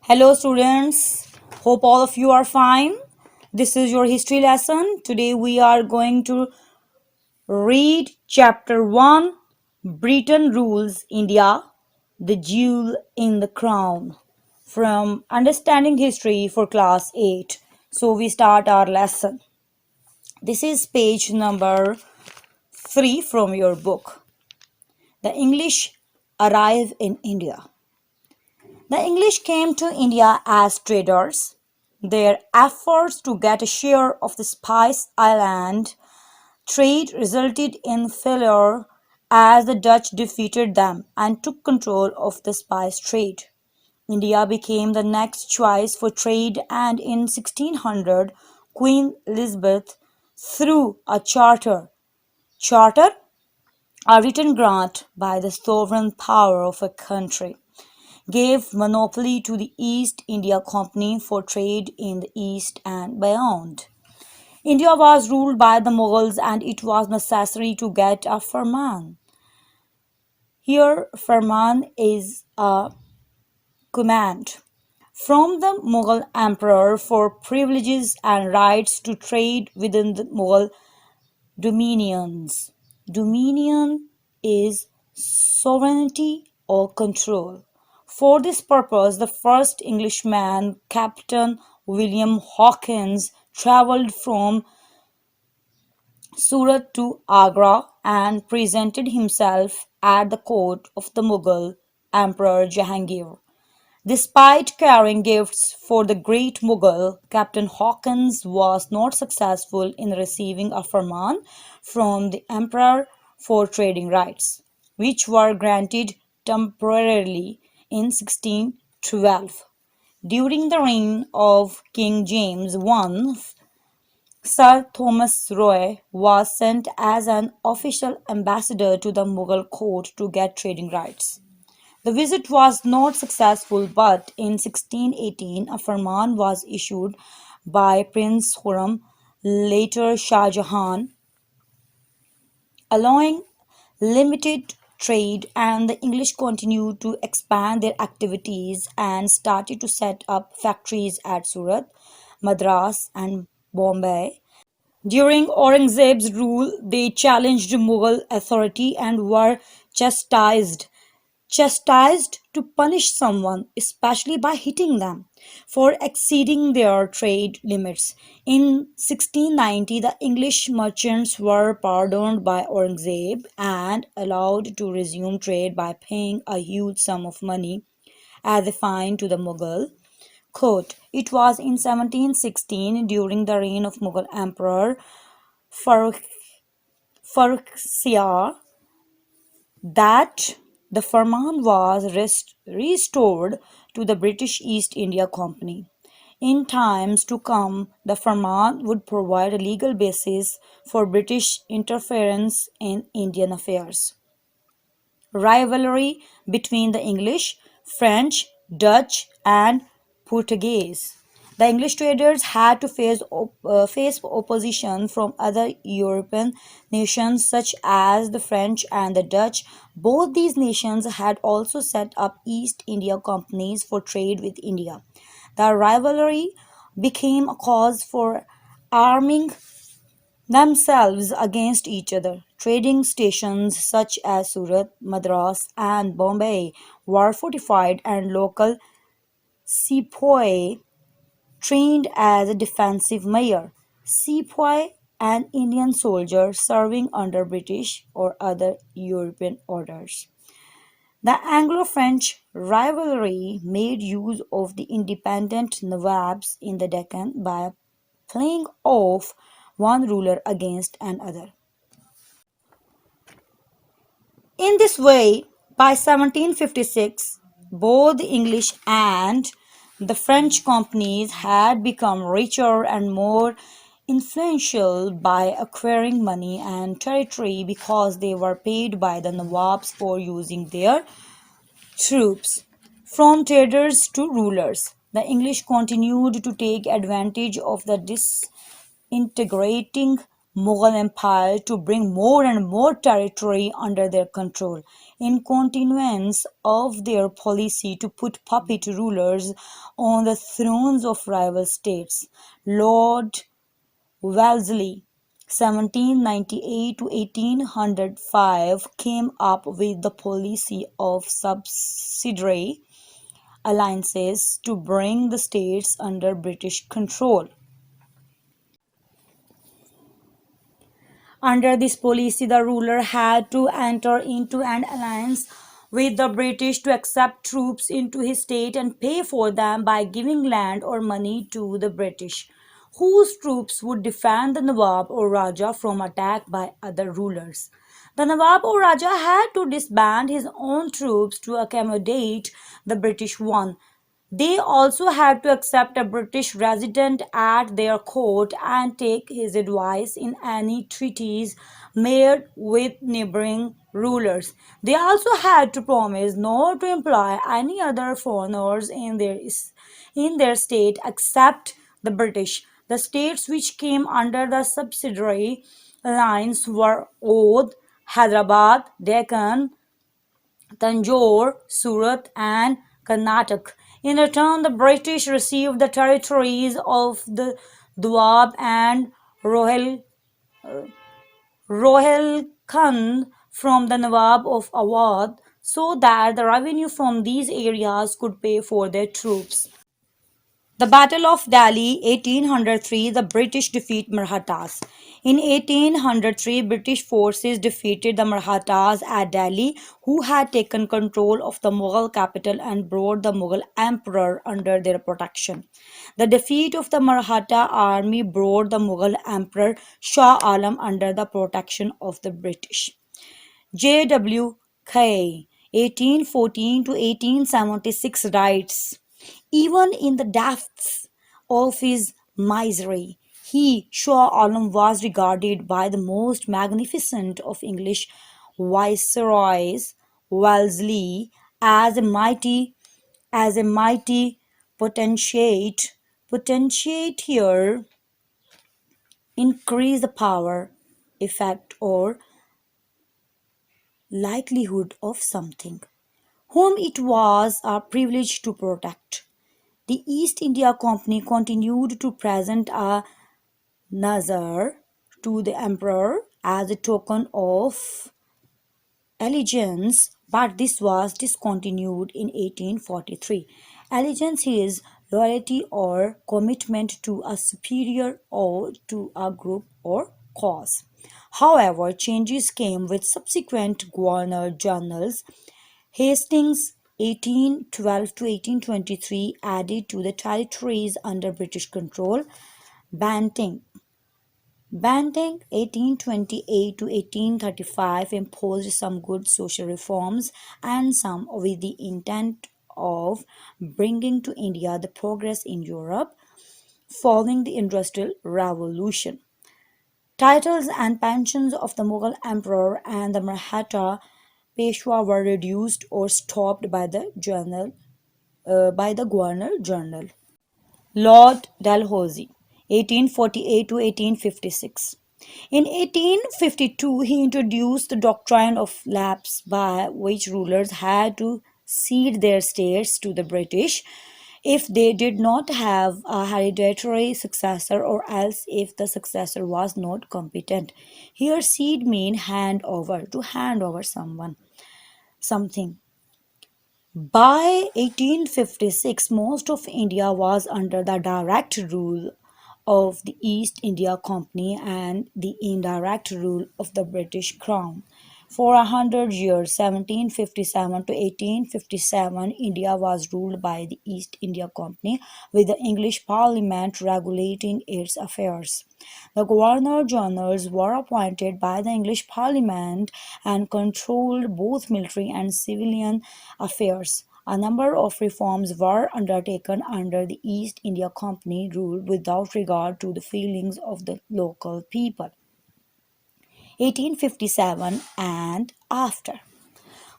Hello students, hope all of you are fine. This is your history lesson. Today we are going to read chapter 1, Britain Rules India, the Jewel in the Crown, from Understanding History for class 8. So we start our lesson. This is page number 3 from your book. The English arrive in India. The English came to India as traders. Their efforts to get a share of the Spice Island trade resulted in failure as the Dutch defeated them and took control of the spice trade. India became the next choice for trade, and in 1600 Queen Elizabeth threw a charter, a written grant by the sovereign power of a country, gave monopoly to the East India Company for trade in the East and beyond. India was ruled by the Mughals and it was necessary to get a firman. Here, firman is a command from the Mughal emperor for privileges and rights to trade within the Mughal dominions. Dominion is sovereignty or control. For this purpose, the first Englishman, Captain William Hawkins, travelled from Surat to Agra and presented himself at the court of the Mughal Emperor Jahangir. Despite carrying gifts for the great Mughal, Captain Hawkins was not successful in receiving a firman from the emperor for trading rights, which were granted temporarily in 1612. During the reign of King James I, Sir Thomas Roy was sent as an official ambassador to the Mughal court to get trading rights. The visit was not successful, but in 1618 a firman was issued by Prince Khurram, later Shah Jahan, allowing limited trade, and the English continued to expand their activities and started to set up factories at Surat, Madras, and Bombay. During Aurangzeb's rule, they challenged Mughal authority and were chastised to punish someone, especially by hitting them, for exceeding their trade limits. In 1690, the English merchants were pardoned by Aurangzeb and allowed to resume trade by paying a huge sum of money as a fine to the Mughal court. It was in 1716, during the reign of Mughal Emperor Farrukh Farrukhsiyar, that the firman was restored to the British East India Company. In times to come, the firman would provide a legal basis for British interference in Indian affairs. Rivalry between the English, French, Dutch, and Portuguese. The English traders had to face opposition from other European nations such as the French and the Dutch. Both these nations had also set up East India companies for trade with India. The rivalry became a cause for arming themselves against each other. Trading stations such as Surat, Madras, and Bombay were fortified, and local sepoy trained as a defensive measure. Sepoy, an Indian soldier serving under British or other European orders. The Anglo-French rivalry made use of the independent Nawabs in the Deccan by playing off one ruler against another. In this way, by 1756, both the English and the French companies had become richer and more influential by acquiring money and territory because they were paid by the Nawabs for using their troops. From traders to rulers, the English continued to take advantage of the disintegrating Mughal Empire to bring more and more territory under their control. in continuance of their policy to put puppet rulers on the thrones of rival states. Lord Wellesley, 1798 to 1805, came up with the policy of subsidiary alliances to bring the states under British control. Under this policy, the ruler had to enter into an alliance with the British to accept troops into his state and pay for them by giving land or money to the British, whose troops would defend the Nawab or Raja from attack by other rulers. The Nawab or Raja had to disband his own troops to accommodate the British one. They also had to accept a British resident at their court and take his advice in any treaties made with neighboring rulers. They also had to promise not to employ any other foreigners in their state except the British. The states which came under the subsidiary alliance were Oudh, Hyderabad, Deccan, Tanjore, Surat, and Karnataka. In return, the British received the territories of the Doab and Rohilkhand from the Nawab of Awadh so that the revenue from these areas could pay for their troops. The Battle of Delhi, 1803, the British defeat Marathas. In 1803, British forces defeated the Marathas at Delhi, who had taken control of the Mughal capital and brought the Mughal emperor under their protection. The defeat of the Maratha army brought the Mughal emperor Shah Alam under the protection of the British. J.W. Kay, 1814 to 1876, writes, even in the depths of his misery, he, Shah Alam, was regarded by the most magnificent of English viceroys, Wellesley, as a mighty potentiate. Potentiate here increase the power, effect, or likelihood of something, whom it was a privilege to protect. The East India Company continued to present a nazar to the emperor as a token of allegiance, but this was discontinued in 1843. Allegiance is loyalty or commitment to a superior or to a group or cause. However, changes came with subsequent governor generals. Hastings, 1812 to 1823, added to the territories under British control. Banting, 1828 to 1835, imposed some good social reforms and some with the intent of bringing to India the progress in Europe following the Industrial Revolution. Titles and pensions of the Mughal emperor and the Maratha Peshwa were reduced or stopped by the Governor General. Lord Dalhousie, 1848 to 1856. In 1852, he introduced the doctrine of lapse by which rulers had to cede their states to the British if they did not have a hereditary successor or else if the successor was not competent. Here cede mean hand over, to hand over something. By 1856, most of India was under the direct rule of the East India Company and the indirect rule of the British Crown. For 100 years, 1757 to 1857, India was ruled by the East India Company, with the English Parliament regulating its affairs. The Governor Generals were appointed by the English Parliament and controlled both military and civilian affairs. A number of reforms were undertaken under the East India Company rule without regard to the feelings of the local people. 1857 and after.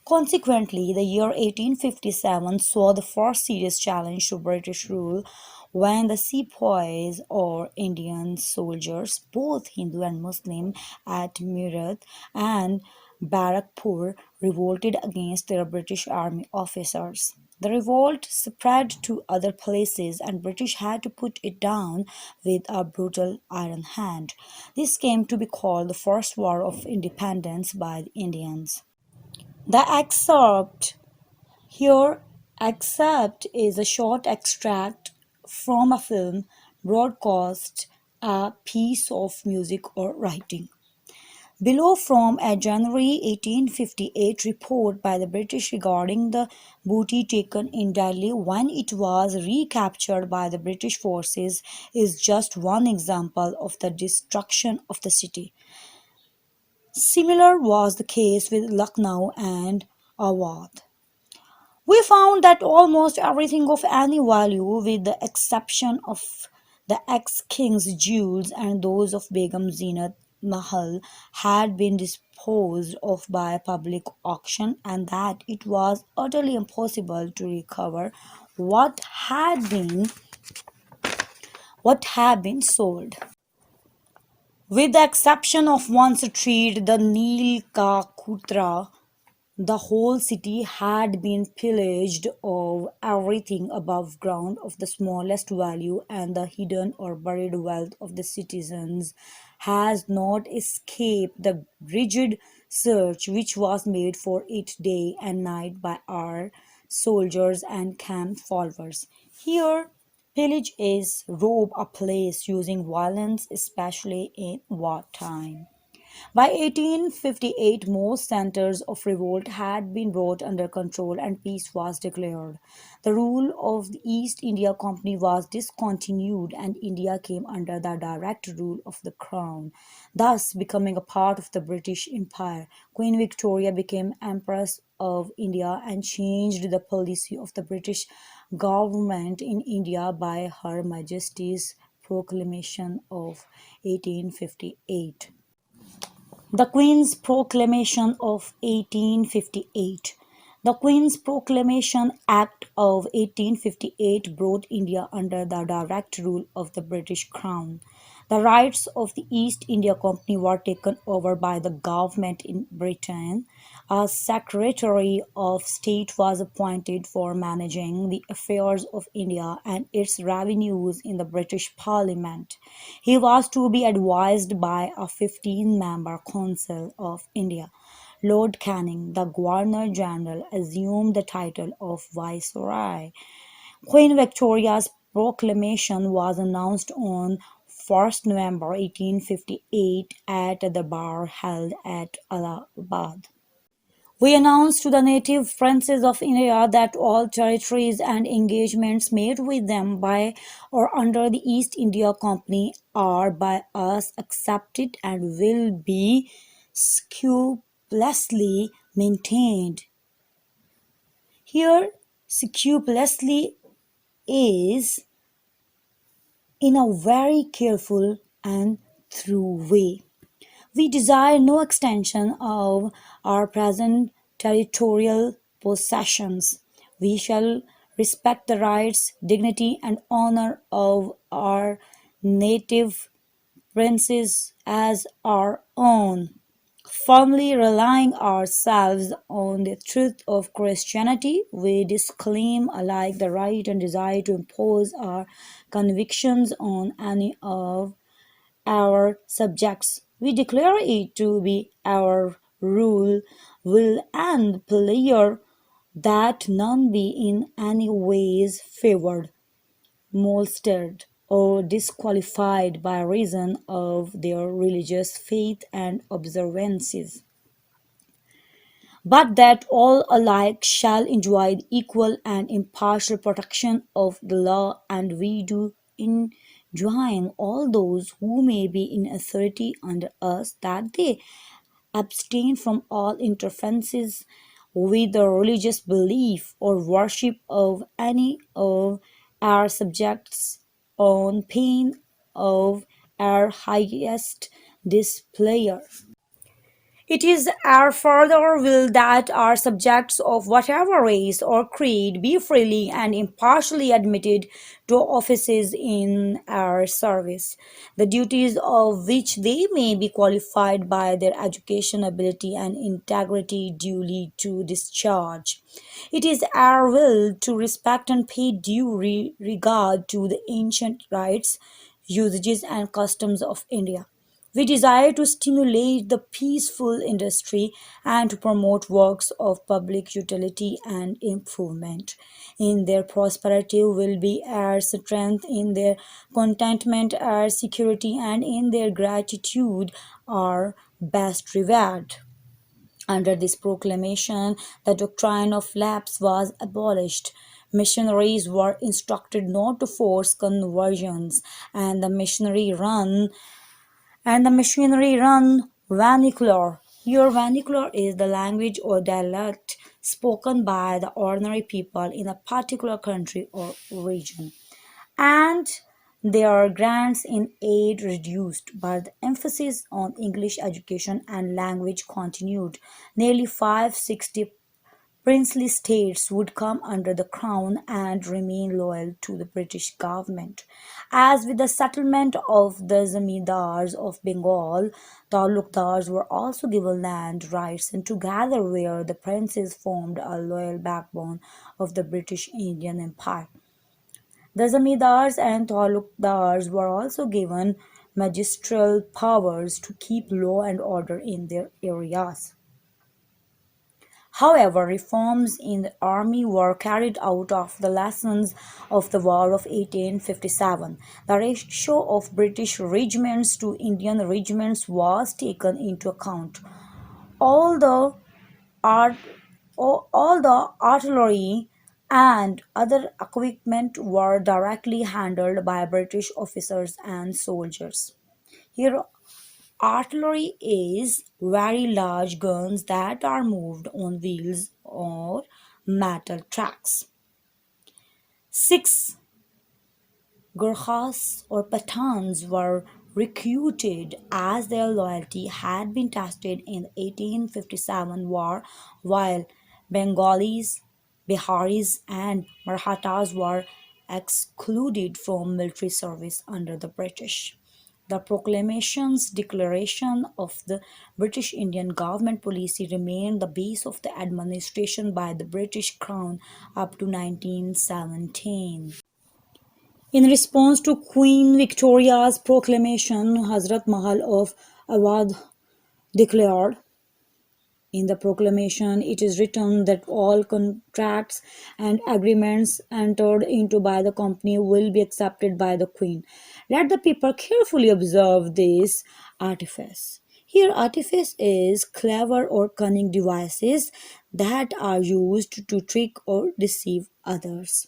Consequently, the year 1857 saw the first serious challenge to British rule when the sepoys or Indian soldiers, both Hindu and Muslim, at Meerut and Barakpur revolted against their British army officers. The revolt spread to other places and British had to put it down with a brutal iron hand. This came to be called the First War of Independence by the Indians. The here excerpt is a short extract from a film broadcast, a piece of music or writing. Below from a January 1858 report by the British regarding the booty taken in Delhi when it was recaptured by the British forces is just one example of the destruction of the city. Similar was the case with Lucknow and Awadh. We found that almost everything of any value, with the exception of the ex-king's jewels and those of Begum Zeenat Mahal, had been disposed of by public auction, and that it was utterly impossible to recover what had been sold. With the exception of one street, the Neel Ka Kutra, the whole city had been pillaged of everything above ground of the smallest value, and the hidden or buried wealth of the citizens has not escaped the rigid search which was made for it day and night by our soldiers and camp followers. Here, pillage is rob a place using violence, especially in wartime. By 1858, most centers of revolt had been brought under control and peace was declared. The rule of the East India Company was discontinued and India came under the direct rule of the Crown, thus becoming a part of the British Empire. Queen Victoria became Empress of India and changed the policy of the British government in India by Her Majesty's Proclamation of 1858. The Queen's Proclamation of 1858. The Queen's Proclamation Act of 1858 brought India under the direct rule of the British Crown. The rights of the East India Company were taken over by the government in Britain. A Secretary of State was appointed for managing the affairs of India and its revenues in the British Parliament. He was to be advised by a 15-member Council of India. Lord Canning, the Governor General, assumed the title of Viceroy. Queen Victoria's proclamation was announced on 1st November 1858 at the bar held at Allahabad. We announced to the native princes of India that all territories and engagements made with them by or under the East India Company are by us accepted and will be scrupulously maintained. Here, scrupulously is in a very careful and thorough way. We desire no extension of our present territorial possessions. We shall respect the rights, dignity, and honor of our native princes as our own. Firmly relying ourselves on the truth of Christianity, we disclaim alike the right and desire to impose our convictions on any of our subjects. We declare it to be our rule, will, and pleasure that none be in any ways favored, molested, or disqualified by reason of their religious faith and observances, but that all alike shall enjoy the equal and impartial protection of the law, and we do enjoin all those who may be in authority under us that they abstain from all interferences with the religious belief or worship of any of our subjects on pain of our highest displeasure. It is our further will that our subjects of whatever race or creed be freely and impartially admitted to offices in our service, the duties of which they may be qualified by their education, ability, and integrity duly to discharge. It is our will to respect and pay due regard to the ancient rights, usages, and customs of India. We desire to stimulate the peaceful industry and to promote works of public utility and improvement. In their prosperity will be our strength, in their contentment our security, and in their gratitude our best reward. Under this proclamation, the doctrine of lapse was abolished. Missionaries were instructed not to force conversions, and the machinery run vernacular. Your vernacular is the language or dialect spoken by the ordinary people in a particular country or region. And their grants in aid reduced, but the emphasis on English education and language continued. Nearly 560 princely states would come under the crown and remain loyal to the British government. As with the settlement of the zamindars of Bengal, talukdars were also given land rights and together were the princes formed a loyal backbone of the British Indian Empire. The zamindars and talukdars were also given magistral powers to keep law and order in their areas. However, reforms in the army were carried out of the lessons of the War of 1857. The ratio of British regiments to Indian regiments was taken into account. All the art, all the artillery and other equipment were directly handled by British officers and soldiers. Here artillery is very large guns that are moved on wheels or metal tracks. Six Gurkhas or Pathans were recruited as their loyalty had been tested in the 1857 war, while Bengalis, Biharis, and Marathas were excluded from military service under the British. The proclamation's declaration of the British Indian government policy remained the base of the administration by the British Crown up to 1917. In response to Queen Victoria's proclamation, Hazrat Mahal of Awadh declared, in the proclamation, it is written that all contracts and agreements entered into by the company will be accepted by the Queen. Let the people carefully observe this artifice. Here, artifice is clever or cunning devices that are used to trick or deceive others.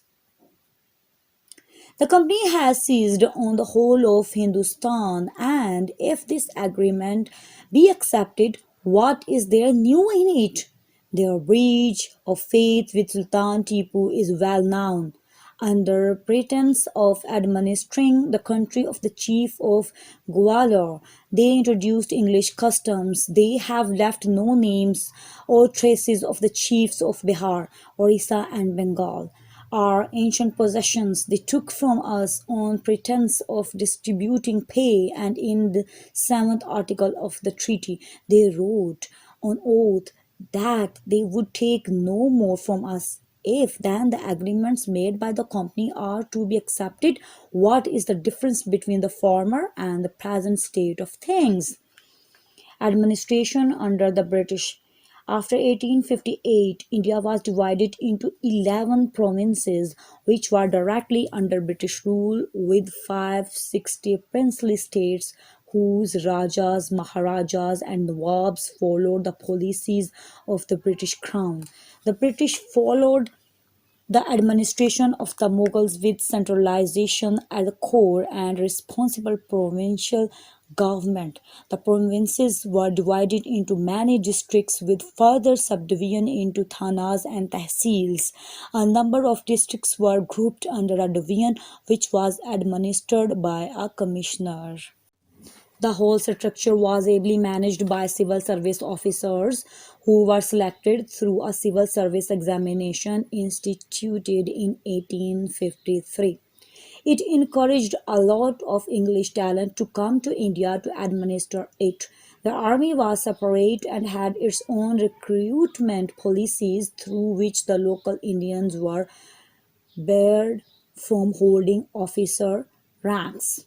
The company has seized on the whole of Hindustan, and if this agreement be accepted, what is there new in it? Their breach of faith with Sultan Tipu is well known. Under pretense of administering the country of the chief of Gwalior, they introduced English customs. They have left no names or traces of the chiefs of Bihar, Orissa, and Bengal. Our ancient possessions they took from us on pretense of distributing pay, and in the seventh article of the treaty they wrote on oath that they would take no more from us. If then the agreements made by the company are to be accepted, what is the difference between the former and the present state of things? Administration under the British. After 1858, India was divided into 11 provinces which were directly under British rule, with 560 princely states whose Rajas, Maharajas, and Nawabs followed the policies of the British Crown. The British followed the administration of the Mughals with centralization at the core and responsible provincial government. The provinces were divided into many districts with further subdivision into thanas and tehsils. A number of districts were grouped under a division which was administered by a commissioner. The whole structure was ably managed by civil service officers who were selected through a civil service examination instituted in 1853. It encouraged a lot of English talent to come to India to administer it. The army was separate and had its own recruitment policies through which the local Indians were barred from holding officer ranks.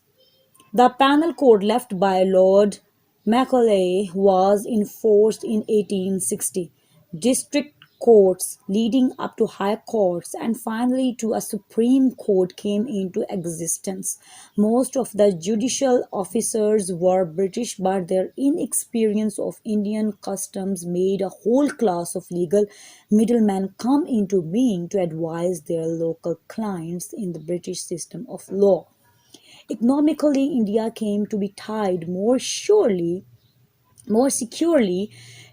The penal code left by Lord Macaulay was enforced in 1860. District courts leading up to high courts and finally to a Supreme Court came into existence. Most of the judicial officers were British, but their inexperience of Indian customs made a whole class of legal middlemen come into being to advise their local clients in the British system of law. Economically, India came to be tied more securely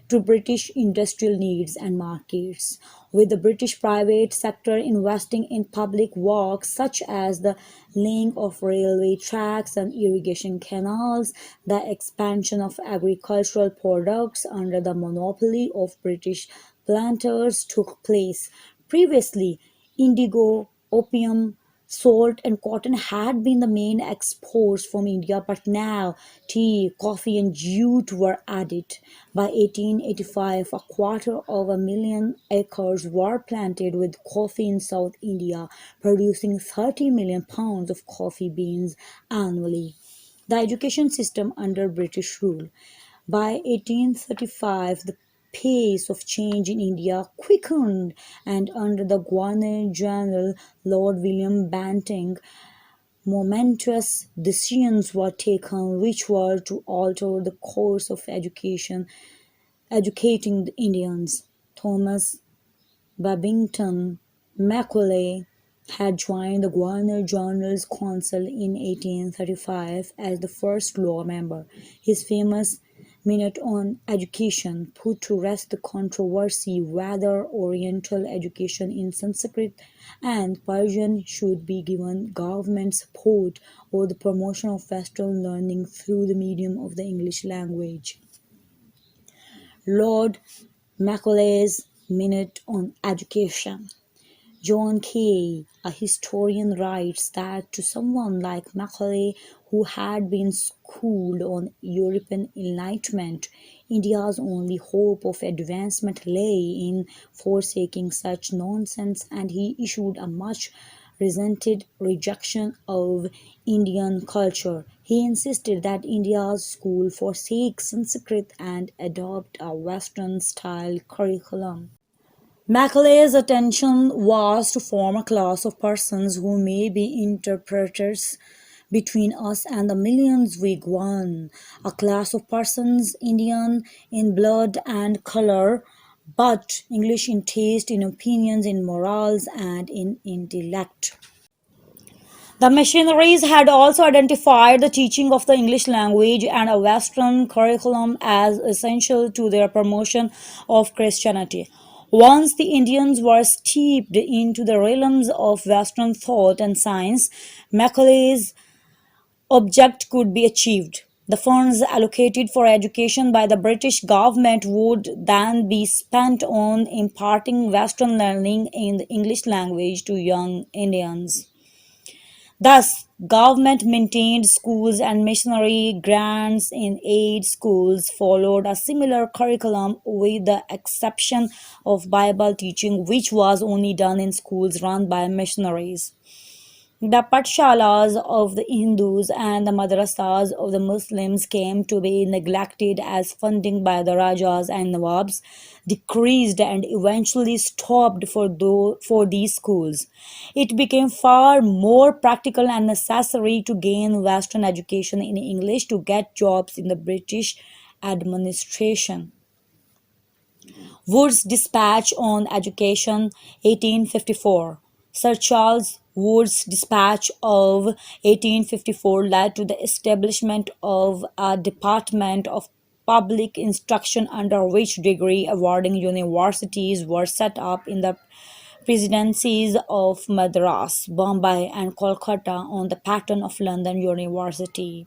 to British industrial needs and markets, with the British private sector investing in public works such as the laying of railway tracks and irrigation canals, the expansion of agricultural products under the monopoly of British planters took place. Previously, indigo, opium, salt and cotton had been the main exports from India, but now tea, coffee, and jute were added. By 1885, a quarter of a million acres were planted with coffee in South India, producing 30 million pounds of coffee beans annually. The education system under British rule. By 1835, the pace of change in India quickened, and under the Governor General Lord William Banting, momentous decisions were taken which were to alter the course of educating the Indians. Thomas Babington Macaulay had joined the Governor-General's Council in 1835 as the first law member. His famous Minute on Education put to rest the controversy whether Oriental education in Sanskrit and Persian should be given government support or the promotion of Western learning through the medium of the English language. Lord Macaulay's Minute on Education. John Kay, a historian, writes that to someone like Macaulay, who had been schooled on European enlightenment, India's only hope of advancement lay in forsaking such nonsense, and he issued a much resented rejection of Indian culture. He insisted that India's school forsake Sanskrit and adopt a Western style curriculum. Macaulay's attention was to form a class of persons who may be interpreters between us and the millions we govern, a class of persons Indian in blood and color, but English in taste, in opinions, in morals, and in intellect. The missionaries had also identified the teaching of the English language and a Western curriculum as essential to their promotion of Christianity. Once the Indians were steeped into the realms of Western thought and science, Macaulay's object could be achieved. The funds allocated for education by the British government would then be spent on imparting Western learning in the English language to young Indians. Thus, government maintained schools and missionary grants in aid schools followed a similar curriculum with the exception of Bible teaching, which was only done in schools run by missionaries. The patshalas of the Hindus and the madrasas of the Muslims came to be neglected as funding by the Rajas and Nawabs decreased and eventually stopped for these schools. It became far more practical and necessary to gain Western education in English to get jobs in the British administration. Wood's Dispatch on Education, 1854. Sir Charles Wood's Dispatch of 1854 led to the establishment of a Department of Public Instruction under which degree awarding universities were set up in the presidencies of Madras, Bombay, and Kolkata on the pattern of London University.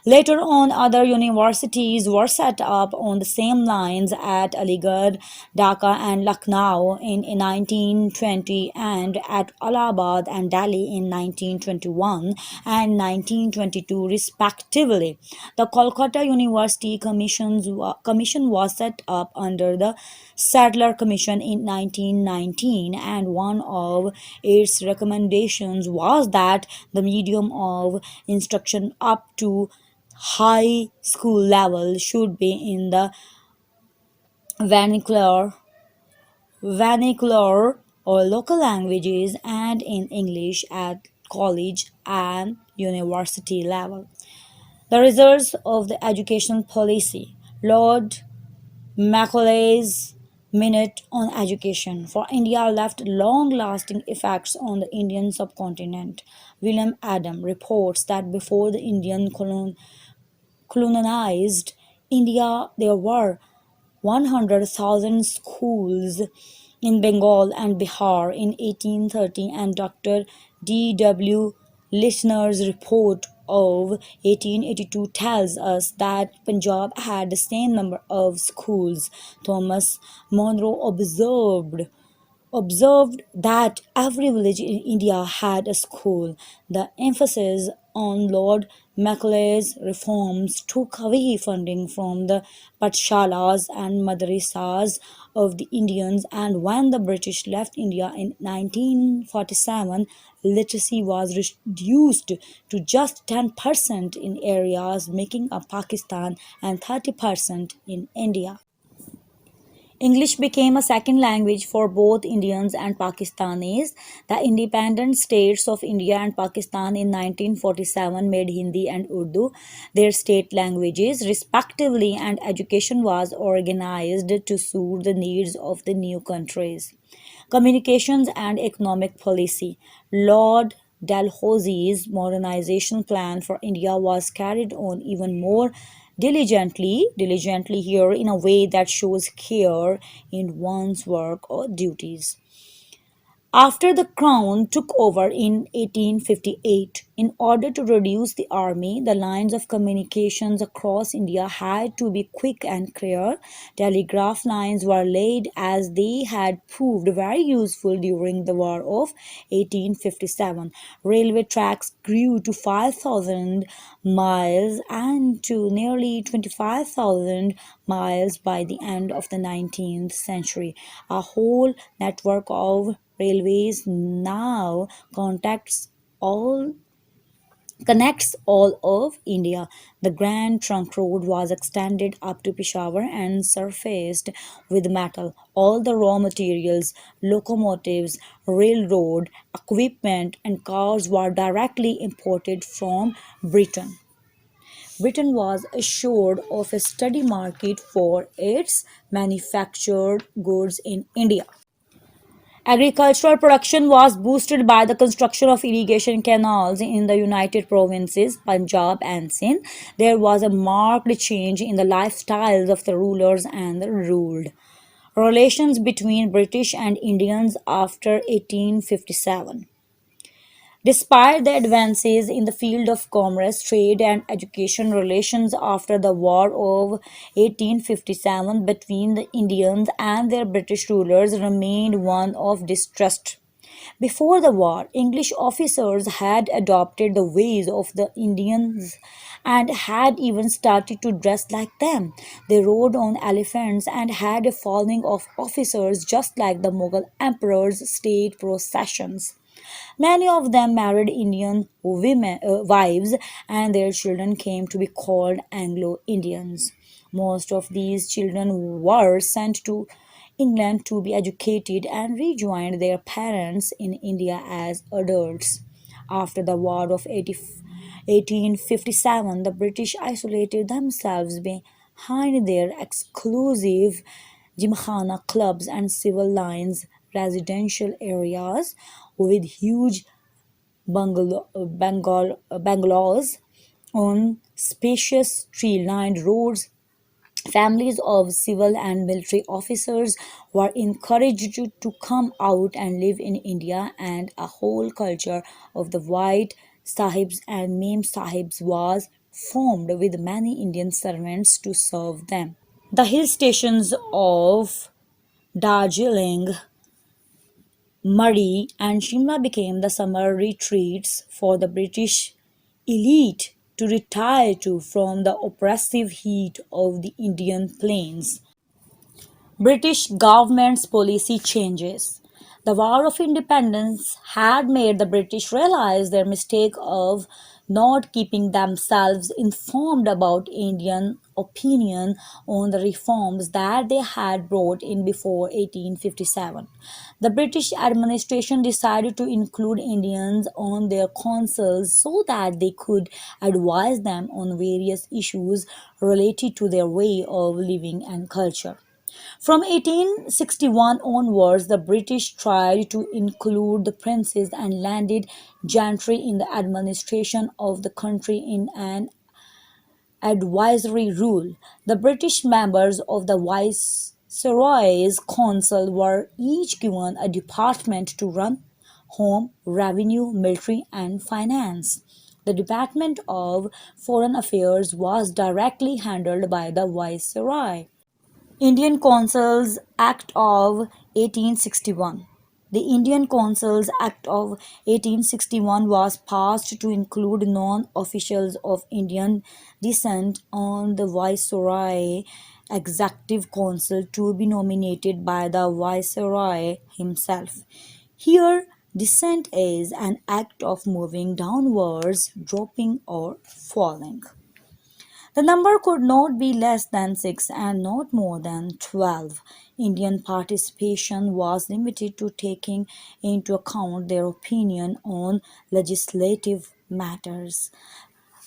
Later on, other universities were set up on the same lines at Aligarh, Dhaka, and Lucknow in 1920 and at Allahabad and Delhi in 1921 and 1922 respectively. The Kolkata University Commission was set up under the Sadler Commission in 1919, and one of its recommendations was that the medium of instruction up to high school level should be in the vernacular vernacular or local languages and in English at college and university level. The results of the educational policy. Lord Macaulay's Minute on Education for India left long lasting effects on the Indian subcontinent. William Adam reports that before the Indian colonized India, there were 100,000 schools in Bengal and Bihar in 1830, and Dr. D. W. Listener's report of 1882 tells us that Punjab had the same number of schools. Thomas Monro observed that every village in India had a school. The emphasis on Lord Macaulay's reforms took away funding from the patshalas and madrasas of the Indians, and when the British left India in 1947, literacy was reduced to just 10% in areas making up Pakistan and 30% in India. English became a second language for both Indians and Pakistanis. The independent states of India and Pakistan in 1947 made Hindi and Urdu their state languages, respectively, and education was organized to suit the needs of the new countries. Communications and economic policy. Lord Dalhousie's modernization plan for India was carried on even more diligently here in a way that shows care in one's work or duties. After the Crown took over in 1858, in order to reduce the army, the lines of communications across India had to be quick and clear. Telegraph lines were laid as they had proved very useful during the War of 1857. Railway tracks grew to 5,000 miles and to nearly 25,000 miles by the end of the 19th century. A whole network of railways now all connects all of India. The Grand Trunk Road was extended up to Peshawar and surfaced with metal. All the raw materials, locomotives, railroad equipment, and cars were directly imported from Britain. Britain was assured of a steady market for its manufactured goods in India. Agricultural production was boosted by the construction of irrigation canals in the United Provinces, Punjab and Sindh. There was a marked change in the lifestyles of the rulers and the ruled. Relations between British and Indians after 1857. Despite the advances in the field of commerce, trade, and education, relations after the War of 1857 between the Indians and their British rulers remained one of distrust. Before the war, English officers had adopted the ways of the Indians and had even started to dress like them. They rode on elephants and had a following of officers just like the Mughal emperor's state processions. Many of them married Indian wives, and their children came to be called Anglo Indians. Most of these children were sent to England to be educated and rejoined their parents in India as adults. After the War of 1857, the British isolated themselves behind their exclusive Gymkhana clubs and civil lines residential areas with huge bungalows on spacious tree lined roads Families of civil and military officers were encouraged to come out and live in India, and a whole culture of the white sahibs and mem sahibs was formed with many Indian servants to serve them. The hill stations of Darjeeling, Murray, and Shimla became the summer retreats for the British elite to retire to from the oppressive heat of the Indian plains. British government's policy changes. The War of Independence had made the British realize their mistake of not keeping themselves informed about Indian opinion on the reforms that they had brought in before 1857. The British administration decided to include Indians on their consuls so that they could advise them on various issues related to their way of living and culture. From 1861 onwards, the British tried to include the princes and landed gentry in the administration of the country in an advisory rule. The British members of the Viceroy's Council were each given a department to run: home, revenue, military, and finance. The Department of Foreign Affairs was directly handled by the Viceroy. Indian Consuls Act of 1861. The Indian Consuls Act of 1861 was passed to include non-officials of Indian descent on the Viceroy Executive Council to be nominated by the Viceroy himself. Here, descent is an act of moving downwards, dropping, or falling. The number could not be less than 6 and not more than 12. Indian participation was limited to taking into account their opinion on legislative matters.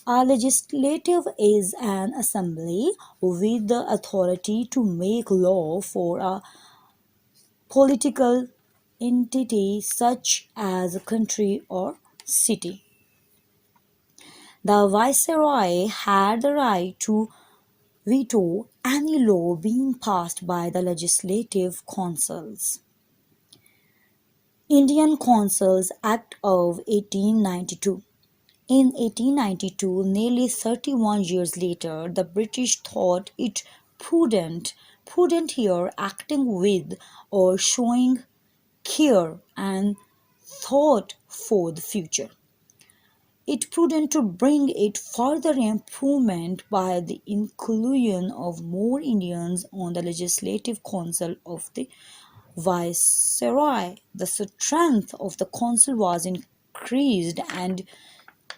A legislative is an assembly with the authority to make law for a political entity such as a country or city. The viceroy had the right to veto any law being passed by the legislative councils. Indian Consuls Act of 1892. In 1892, nearly 31 years later, the British thought it prudent here acting with or showing care and thought for the future, it prudent to bring it further improvement by the inclusion of more Indians on the legislative council of the viceroy. The strength of the council was increased, and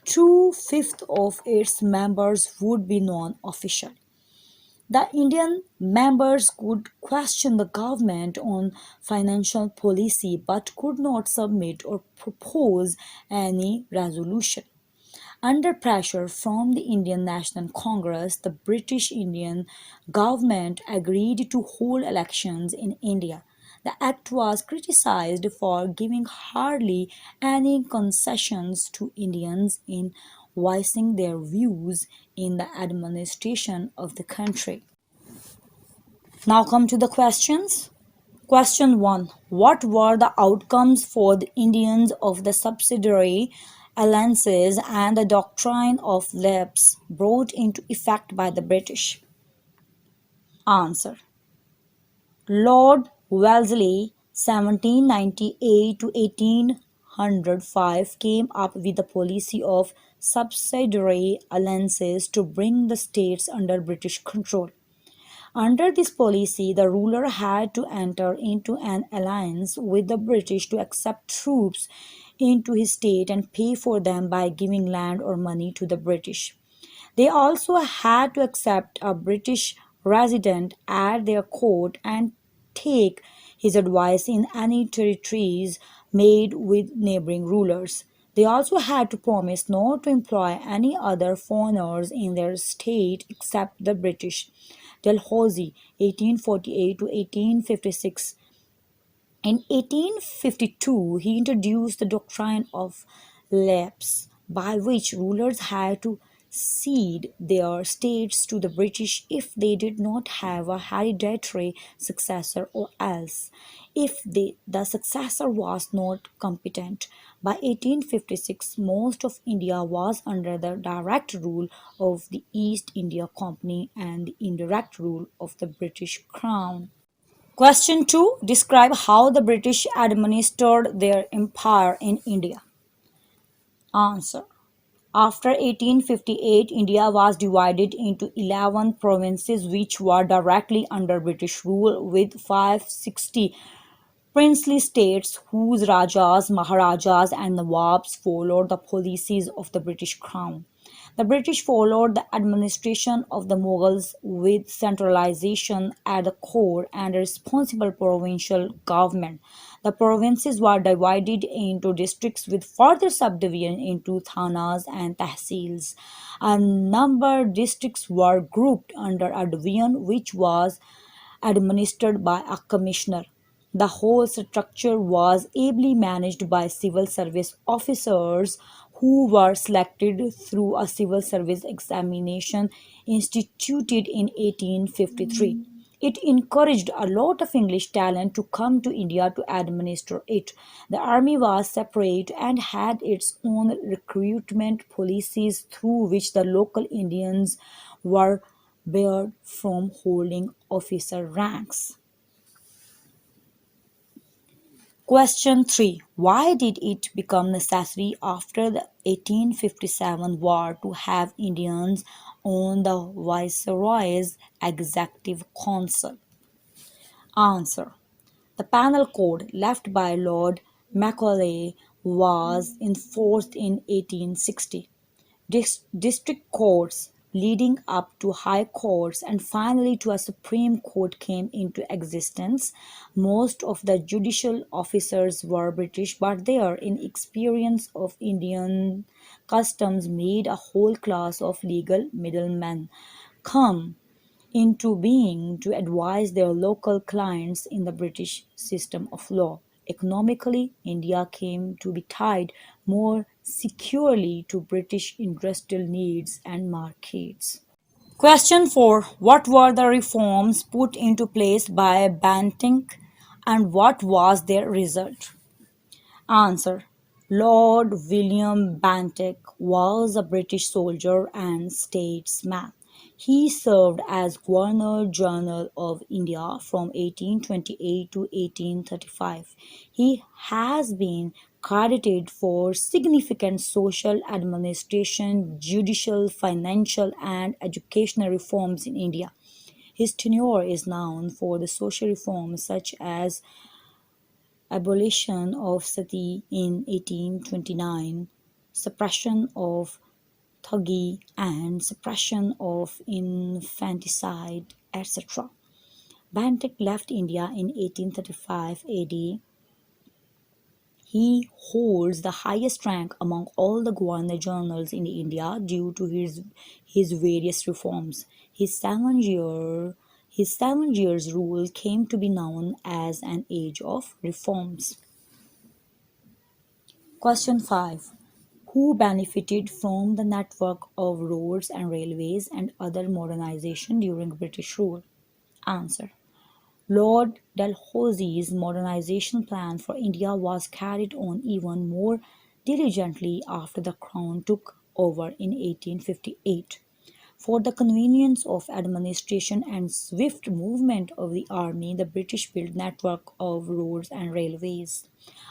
two-fifths of its members would be non-official. The Indian members could question the government on financial policy but could not submit or propose any resolution. Under pressure from the Indian National Congress, the British Indian government agreed to hold elections in India. The act was criticized for giving hardly any concessions to Indians in voicing their views in the administration of the country. Now come to the questions. Question 1. What were the outcomes for the Indians of the subsidiary alliances and the doctrine of lapse brought into effect by the British? Answer. Lord Wellesley, 1798 to 1805, came up with the policy of subsidiary alliances to bring the states under British control. Under this policy, the ruler had to enter into an alliance with the British to accept troops into his state and pay for them by giving land or money to the British. They also had to accept a British resident at their court and take his advice in any territories made with neighboring rulers. They also had to promise not to employ any other foreigners in their state except the British. Dalhousie, 1848 to 1856. In 1852, he introduced the doctrine of lapse, by which rulers had to cede their states to the British if they did not have a hereditary successor or else if the successor was not competent. By 1856, most of India was under the direct rule of the East India Company and the indirect rule of the British Crown. Question 2. Describe how the British administered their empire in India. Answer. After 1858, India was divided into 11 provinces which were directly under British rule, with 560 princely states whose Rajas, Maharajas, and Nawabs followed the policies of the British Crown. The British followed the administration of the Mughals with centralization at the core and a responsible provincial government. The provinces were divided into districts with further subdivision into thanas and tehsils. A number of districts were grouped under a division which was administered by a commissioner. The whole structure was ably managed by civil service officers who were selected through a civil service examination instituted in 1853. It encouraged a lot of English talent to come to India to administer it. The army was separate and had its own recruitment policies through which the local Indians were barred from holding officer ranks. Question 3. Why did it become necessary after the 1857 war to have Indians on the Viceroy's executive council? Answer. The penal code left by Lord Macaulay was enforced in 1860. District courts leading up to high courts and finally to a Supreme Court came into existence. Most of the judicial officers were British, but their inexperience of Indian customs made a whole class of legal middlemen come into being to advise their local clients in the British system of law. Economically, India came to be tied more securely to British industrial needs and markets. Question 4. What were the reforms put into place by Banting and what was their result? Answer. Lord William Banting was a British soldier and statesman. He served as Governor General of India from 1828 to 1835. He has been credited for significant social, administration, judicial, financial, and educational reforms in India. His tenure is known for the social reforms such as abolition of sati in 1829, suppression of thuggee, and suppression of infanticide, etc. Bantik left India in 1835 AD. He holds the highest rank among all the governor generals in India due to his various reforms. His 7 years rule came to be known as an age of reforms. Question 5. Who benefited from the network of roads and railways and other modernization during British rule? Answer. Lord Dalhousie's modernization plan for India was carried on even more diligently after the Crown took over in 1858. For the convenience of administration and swift movement of the army, the British built network of roads and railways.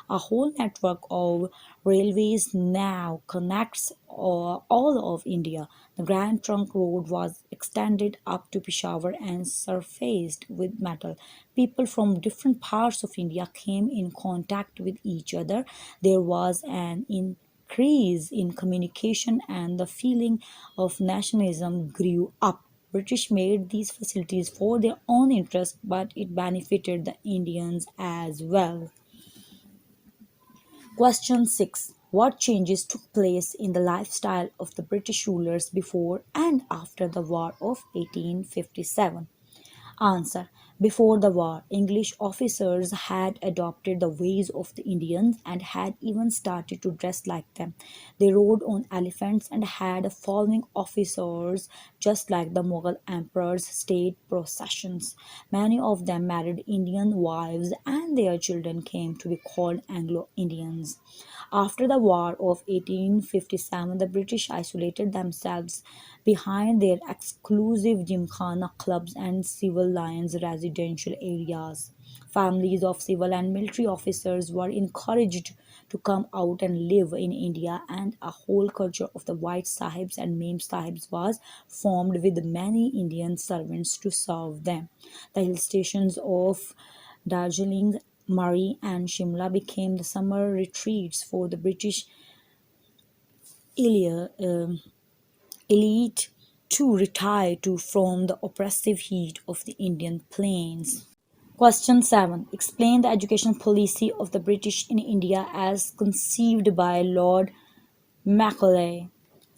A whole network of railways now connects all of India. The Grand Trunk Road was extended up to Peshawar and surfaced with metal. People from different parts of India came in contact with each other. There was an increase in communication and the feeling of nationalism grew up. British made these facilities for their own interest, but it benefited the Indians as well. Question 6. What changes took place in the lifestyle of the British rulers before and after the War of 1857? Answer. Before the war, English officers had adopted the ways of the Indians and had even started to dress like them. They rode on elephants and had following officers just like the Mughal emperor's state processions. Many of them married Indian wives and their children came to be called Anglo Indians. After the War of 1857, the British isolated themselves behind their exclusive gymkhana clubs and civil lines residential areas. Families of civil and military officers were encouraged to come out and live in India, and a whole culture of the White Sahibs and Mem Sahibs was formed with many Indian servants to serve them. The hill stations of Darjeeling, Murray, and Shimla became the summer retreats for the British elia- um, elite to retire to from the oppressive heat of the Indian plains. Question 7. Explain the education policy of the British in India as conceived by Lord Macaulay.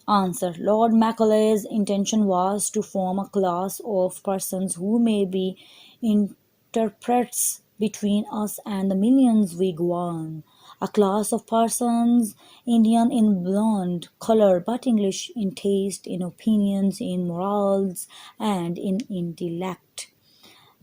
Answer. Lord Macaulay's intention was to form a class of persons who may be interprets between us and the millions we govern. A class of persons, Indian in blonde color but English in taste, in opinions, in morals, and in intellect.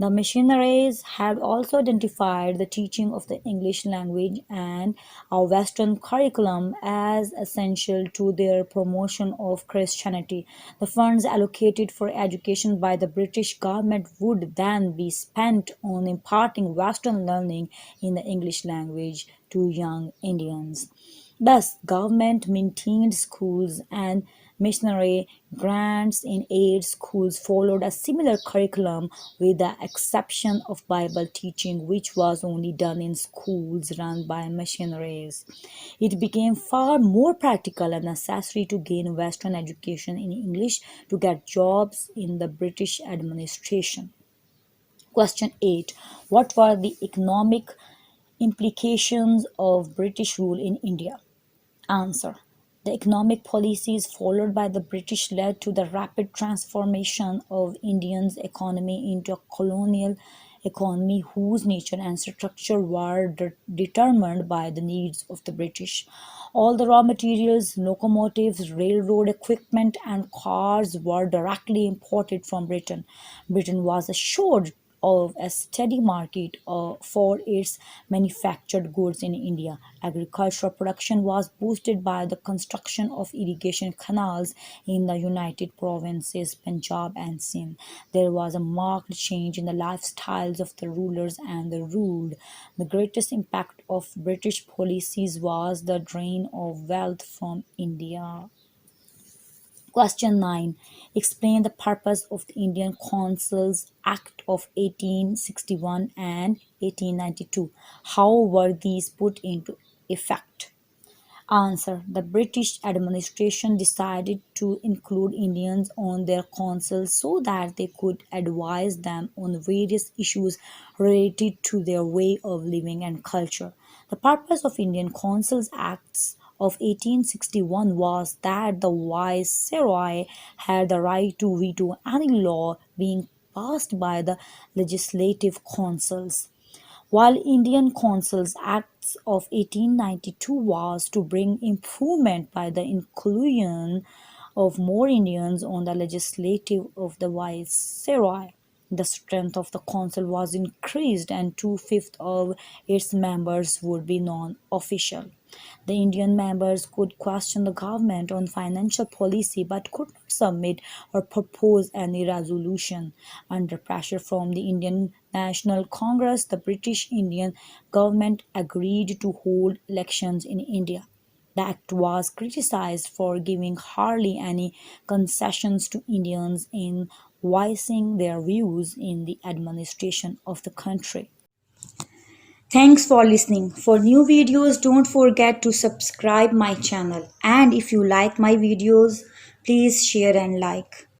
The missionaries had also identified the teaching of the English language and a Western curriculum as essential to their promotion of Christianity. The funds allocated for education by the British government would then be spent on imparting Western learning in the English language to young Indians. Thus, government maintained schools and missionary grants in aid schools followed a similar curriculum with the exception of Bible teaching, which was only done in schools run by missionaries. It became far more practical and necessary to gain Western education in English to get jobs in the British administration. Question 8. What were the economic implications of British rule in India? Answer. The economic policies followed by the British led to the rapid transformation of India's economy into a colonial economy whose nature and structure were determined by the needs of the British. All the raw materials, locomotives, railroad equipment, and cars were directly imported from Britain. Britain was assured of a steady market for its manufactured goods in India. Agricultural production was boosted by the construction of irrigation canals in the United Provinces, Punjab and Sindh. There was a marked change in the lifestyles of the rulers and the ruled. The greatest impact of British policies was the drain of wealth from India. Question 9. Explain the purpose of the Indian Consuls Act of 1861 and 1892. How were these put into effect? Answer. The British administration decided to include Indians on their consuls so that they could advise them on various issues related to their way of living and culture. The purpose of Indian Consuls Acts of 1861 was that the viceroy had the right to veto any law being passed by the legislative councils. While Indian Consuls Acts of 1892 was to bring improvement by the inclusion of more Indians on the legislative of the viceroy. The strength of the council was increased and two-fifths of its members would be non-official. The Indian members could question the government on financial policy but could not submit or propose any resolution. Under pressure from the Indian National Congress, the British Indian government agreed to hold elections in India. The act was criticized for giving hardly any concessions to Indians in voicing their views in the administration of the country. Thanks for listening. For new videos, don't forget to subscribe my channel. And if you like my videos, please share and like.